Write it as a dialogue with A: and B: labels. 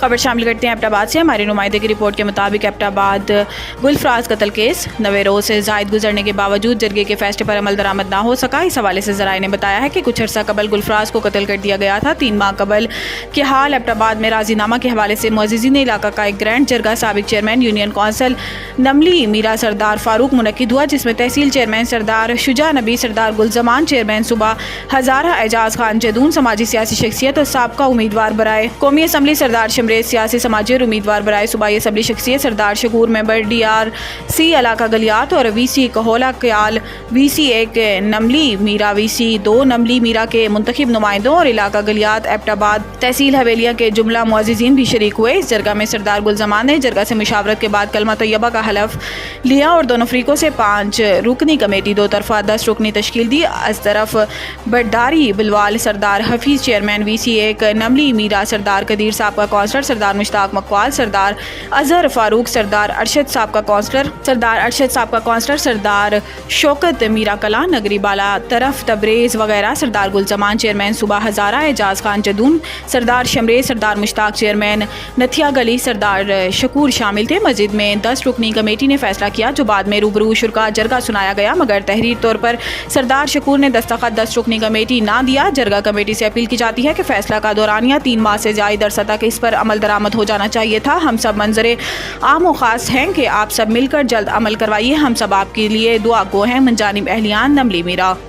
A: खबर शामिल करते हैं एबटाबाद से। हमारे नुमाइंदे की रिपोर्ट के मुताबिक एबटाबाद गुलफराज कत्ल केस 9 रोज से जायद गुजरने के बावजूद जरगे के फैसले पर अमल दरामद ना हो सका। इस हवाले से ज़राए ने बताया है कि कुछ अर्सा कबल गुलफराज को कत्ल कर दिया गया था। 3 माह कबल के हाल एबटाबाद में राजीनामा के हवाले से मुअज़्ज़िज़ीन इलाका का एक ग्रैंड जरगा साबिक चेयरमैन यूनियन कौंसिल नमली मीरा सरदार फारूक मुनक्किद हुआ, जिसमें तहसील चेयरमैन सरदार शुजा नबी, सरदार गुलजमान, चेयरमैन सूबा हजारा एजाज खान जदून, समाजी सियासी शख्सियत और साबका उम्मीदवार बराए कौमी असम्बली सरदार शमरेज, सियासी समाजी और उम्मीदवार बराए सूबाई असम्बली शख्सियत सरदार शकूर, मेंबर DRC इलाका गलियात और VC Kahola क्याल, VC 1 नमली Meera, VC 2 नमली Meera के मुंतखब नुमाइंदों और इलाका गलियात एबटाबाद तहसील हवेलिया के जुमला मुअज़्ज़िज़ीन भी शरीक हुए। इस जरगा में सरदार गुलजमान ने जरगा से मुशावरत के बाद कलमा तैयबा का हलफ लिया और दोनों फरीकों से 5 रुकनी कमेटी 2 तरफा 10 रुकनी तश्कील दी। इस तरफ बड्डारी बिलवाल सरदार हफीज चेयरमैन, VC 1 नमली मीरा सरदार कदीर साहब का काउंसलर, सरदार मुश्ताक मकवाल, सरदार अजहर फारूक, सरदार अरशद साहब का काउंसलर, सरदार शौकत मीरा कला नगरी बाला तरफ तबरेज वगैरह, सरदार गुलजमान चेयरमैन सूबा हजारा एजाज खान जदून, सरदार शमरेज, सरदार मुश्ताक चेयरमैन नथिया गली, सरदार शकूर शामिल थे। मस्जिद में 10 रुकनी कमेटी ने फैसला किया, जो बाद में रूबरू शुरा जरगा सुनाया गया, मगर तहरीर तौर पर सरदार शकूर ने दस्तखत 10 रुकनी कमेटी ना दिया। जरगा कमेटी से अपील की जाती है कि फैसला का दौरानिया 3 माह से जायद अरसा तक इस पर अमल दरामद हो जाना चाहिए था। हम सब मंजरे आम और ख़ास हैं कि आप सब मिलकर जल्द अमल करवाइए। हम सब आपके लिए दुआ गो हैं। मंजानिब अहलियान नमली मीरा।